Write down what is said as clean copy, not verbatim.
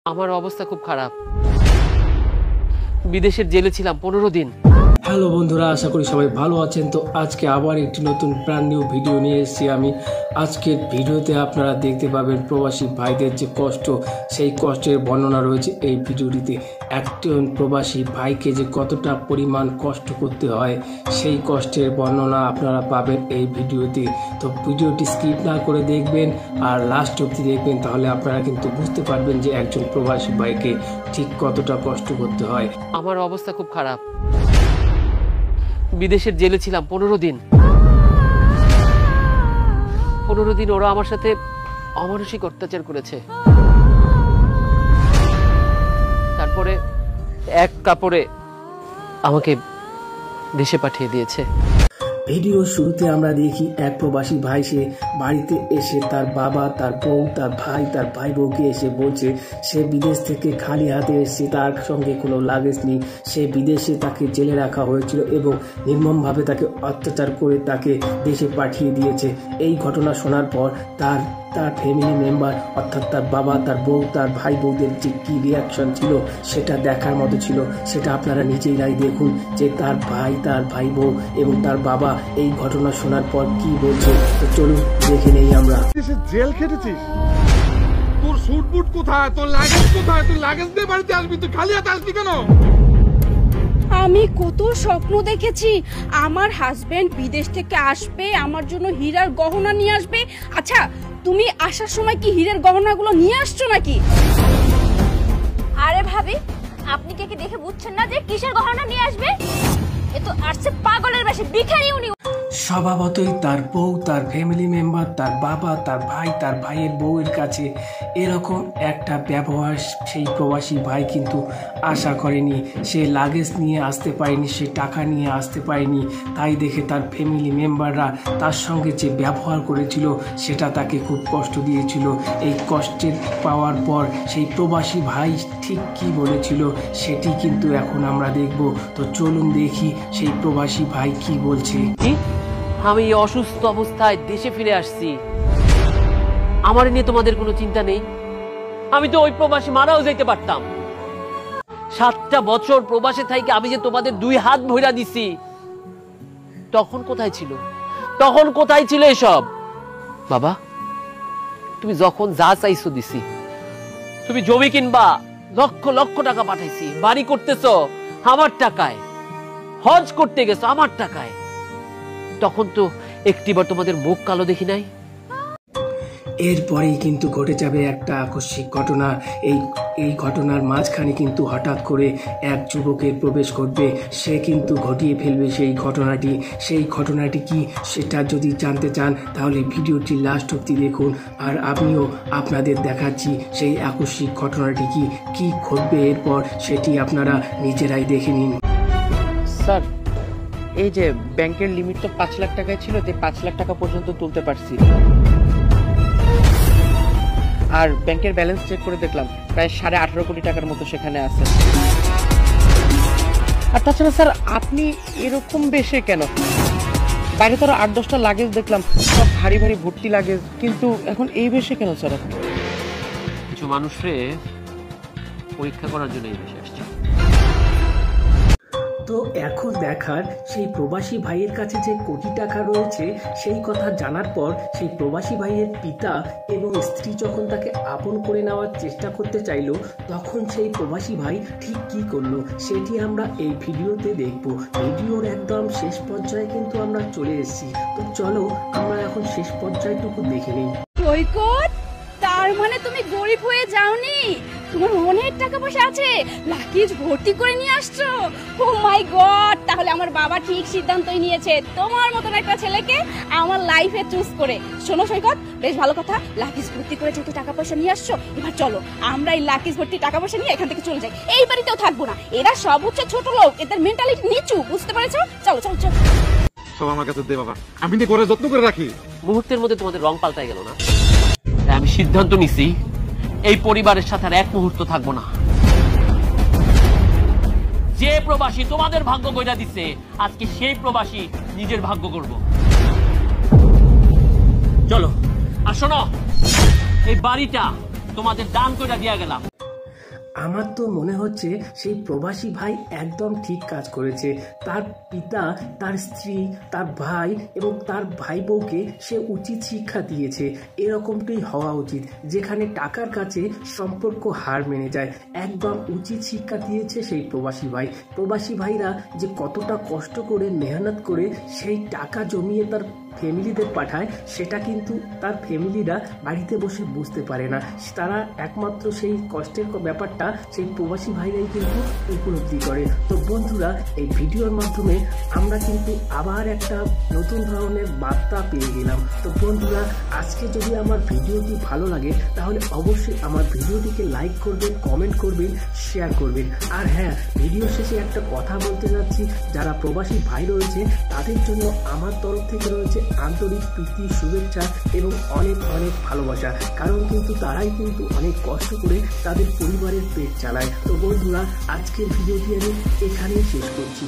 আমার অবস্থা খুব খারাপ। বিদেশের জেলে ছিলাম 15 দিন। হ্যালো বন্ধুরা, আশা করি সবাই ভালো আছেন। তো আজকে আবার একটি নতুন ব্র্যান্ড নিউ ভিডিও নিয়ে এসেছি আমি। আজকের ভিডিওতে আপনারা দেখতে পাবেন প্রবাসী ভাইদের যে কষ্ট, সেই কষ্টের বর্ণনা রয়েছে এই ভিডিওটিতে। একজন প্রবাসী ভাইকে যে কতটা পরিমাণ কষ্ট করতে হয়, সেই কষ্টের বর্ণনা আপনারা পাবেন এই ভিডিওতে। তো ভিডিওটি স্কিপ না করে দেখবেন আর লাস্ট অবধি দেখবেন, তাহলে আপনারা কিন্তু বুঝতে পারবেন যে একজন প্রবাসী ভাইকে ঠিক কতটা কষ্ট করতে হয়। আমার অবস্থা খুব খারাপ। বিদেশের জেলে ছিলাম 15 দিন। 15 দিন ওরা আমার সাথে অমানসিক অত্যাচার করেছে। তারপরে এক কাপড়ে আমাকে দেশে পাঠিয়ে দিয়েছে। ভিডিওর শুরুতে আমরা দেখি এক প্রবাসী ভাই, সে বাড়িতে এসে তার বাবা, তার বউ, তার ভাই বউকে এসে বলছে সে বিদেশ থেকে খালি হাতে এসেছে, তার সঙ্গে কোনো লাগেজ নেই। সে বিদেশে তাকে জেলে রাখা হয়েছিল এবং নির্মমভাবে তাকে অত্যাচার করে তাকে দেশে পাঠিয়ে দিয়েছে। এই ঘটনা শোনার পর তার ফ্যামিলি মেম্বার অর্থাৎ তার বাবা, তার বউ, তার ভাই বউদের যে কী রিয়াকশন ছিল সেটা দেখার মতো ছিল। সেটা আপনারা নিজেরাই দেখুন যে তার ভাই বউ এবং তার বাবা এই ঘটনা শোনার পর কি বলছে। তো চলুন দেখে নেই আমরা। জেল খেটেছিস, তোর স্যুট বুট কোথায়, তোর লাগেজ কোথায়? তুই লাগেজ দিয়ে বাড়িতে আসবি, তুই খালি হাতে আসবি কেন? আমি কত স্বপ্ন দেখেছি আমার হাজবেন্ড বিদেশ থেকে আসবে, আমার জন্য হীরার গহনা নিয়ে আসবে। আচ্ছা, তুমি আসার সময় কি হীরের গহনাগুলো নিয়ে আসছো নাকি? আরে ভাবি, আপনি কে দেখে বুঝছেন না যে কিসের গহনা নিয়ে আসবে? এ তো আসছে পাগলের বেশে, ভিখারি উনি। স্বভাবতই তার বউ, তার ফ্যামিলি মেম্বার, তার বাবা, তার ভাইয়ের বউয়ের কাছে এরকম একটা ব্যবহার সেই প্রবাসী ভাই কিন্তু আশা করেনি। সে লাগেজ নিয়ে আসতে পারেনি, সে টাকা নিয়ে আসতে পারেনি। তাই দেখে তার ফ্যামিলি মেম্বাররা তার সঙ্গে যে ব্যবহার করেছিল সেটা তাকে খুব কষ্ট দিয়েছিল। এই কষ্টের পাওয়ার পর সেই প্রবাসী ভাই ঠিক কি বলেছিল সেটি কিন্তু এখন আমরা দেখব। তো চলুন দেখি সেই প্রবাসী ভাই কি বলছে। আমি অসুস্থ অবস্থায় দেশে ফিরে আসছি, আমার নিয়ে তোমাদের কোনো চিন্তা নেই? আমি তো ওই প্রবাসী মারাও যেতে পারতাম। 7টা বছর প্রবাসে থাইকে আমি যে তোমাদের 2 হাত ভইরা দিছি, তখন কোথায় ছিল এসব? বাবা, তুমি যখন যা চাইছো দিছি। তুমি জমি কিনবা, লক্ষ লক্ষ টাকা পাঠাইছি। বাড়ি করতেছো আমার টাকায়, হজ করতে গেছো আমার টাকায়। তখন তো একটিবার তোমাদের মুখ কালো দেখি নাই। এরপরেই কিন্তু ঘটে যাবে একটা আকস্মিক ঘটনা। এই ঘটনার মাঝখানে কিন্তু হঠাৎ করে এক যুবকের প্রবেশ ঘটবে। সে কিন্তু ঘটিয়ে ফেলবে সেই ঘটনাটি। সেই ঘটনাটি কি সেটা যদি জানতে চান তাহলে ভিডিওটি লাস্ট অবধি দেখুন। আর আমিও আপনাদের দেখাচ্ছি সেই আকস্মিক ঘটনাটি কি ঘটবে এরপর, সেটি আপনারা নিজেরাই দেখে নিন। স্যার, এই যে ব্যাংকের লিমিট তো 5 লাখ টাকায় ছিল, তাই 5 লাখ টাকা পর্যন্ত তুলতে পারছি। আর ব্যাংকের ব্যালেন্স চেক করে দেখলাম প্রায় 18.5 কোটি টাকার মতো সেখানে আছে। আর তাছাড়া স্যার, আপনি এরকম বেশে কেন? বাইরে তো 8-10টা লাগেজ দেখলাম, সব ভারী ভারী ভর্তি লাগেজ, কিন্তু এখন এই বেশে কেন স্যার আপনি? কিছু মানুষরে পরীক্ষা করার জন্য এই বেশে আসছে। তো এখন দেখার সেই প্রবাসী ভাইয়ের কাছে যে কোটি টাকা রয়েছে সেই কথা জানার পর সেই প্রবাসী ভাইয়ের পিতা এবং স্ত্রী যখন তাকে আপন করে নেওয়ার চেষ্টা করতে চাইলো, তখন সেই প্রবাসী ভাই ঠিক কি করলো সেটি আমরা এই ভিডিওতে দেখব। ভিডিওর একদম শেষ পর্যায়ে কিন্তু আমরা চলে এসেছি। তো চলো আমরা এখন শেষ পর্যায়টুকু দেখে নিই। সৈকত, তার মানে তুমি গরিব হয়ে যাওনি, তোমার অনেক টাকা পয়সা আছে, লাগেজ ভর্তি করে নিয়ে আসছো। ও মাই গড, তাহলে আমার বাবা ঠিক সিদ্ধান্তই নিয়েছে তোমার মতন একটা ছেলেকে আমার লাইফে চুজ করে। শোনো সৈকত, বেশ ভালো কথা, লাগেজ ভর্তি করে যেহেতু টাকা পয়সা নিয়ে আসছো, এবার চলো আমরা এই লাগেজ ভর্তি টাকা পয়সা নিয়ে এখান থেকে চলে যাই। এই বাড়িতেও থাকবো না, এরা সব হচ্ছে ছোট লোক, এদের মেন্টালিটি নিচু, বুঝতে পেরেছো? চলো চলো চলো। সব আমার কাছে দে বাবা, আমি তো করে যত্ন করে রাখি। মুহূর্তের মধ্যে তোমাদের রং পাল্টাই গেল না? আমি সিদ্ধান্ত নিছি এই পরিবারের সাথে আর এক মুহূর্ত থাকবো না। যে প্রবাসী তোমাদের ভাগ্য গড়া দিচ্ছে, আজকে সেই প্রবাসী নিজের ভাগ্য গড়ব। চলো। আর শোনো, এই বাড়িটা তোমাদের দান করে দিয়া গেলাম। আমার তো মনে হচ্ছে সেই প্রবাসী ভাই একদম ঠিক কাজ করেছে। তার পিতা, তার স্ত্রী, তার ভাই এবং তার ভাই বউকে সে উচিত শিক্ষা দিয়েছে। এরকমটাই হওয়া উচিত, যেখানে টাকার কাছে সম্পর্ক হার মেনে যায়। একদম উচিত শিক্ষা দিয়েছে সেই প্রবাসী ভাই। প্রবাসী ভাইরা যে কতটা কষ্ট করে মেহনত করে সেই টাকা জমিয়ে তার ফ্যামিলিদের পাঠায়, সেটা কিন্তু তার ফ্যামিলিরা বাড়িতে বসে বুঝতে পারে না। তারা একমাত্র সেই কষ্টের ব্যাপারটা সেই প্রবাসী ভাইরাই কিন্তু উপলব্ধি করে। তো বন্ধুরা, এই ভিডিওর মাধ্যমে আমরা কিন্তু আবার একটা নতুন ধরনের বার্তা পেয়ে গেলাম। তো বন্ধুরা, আজকে যদি আমার ভিডিওটি ভালো লাগে তাহলে অবশ্যই আমার ভিডিওটিকে লাইক করবেন, কমেন্ট করবেন, শেয়ার করবেন। আর হ্যাঁ, ভিডিও শেষে একটা কথা বলতে যাচ্ছি, যারা প্রবাসী ভাই রয়েছে তাদের জন্য আমার তরফ থেকে রয়েছে আন্তরিক প্রীতি, শুভেচ্ছা এবং অনেক অনেক ভালোবাসা। কারণ কিন্তু তারাই কিন্তু অনেক কষ্ট করে তাদের পরিবারের পেট চালায়। তো বন্ধুরা, আজকের ভিডিওটি আমি এখানেই শেষ করছি।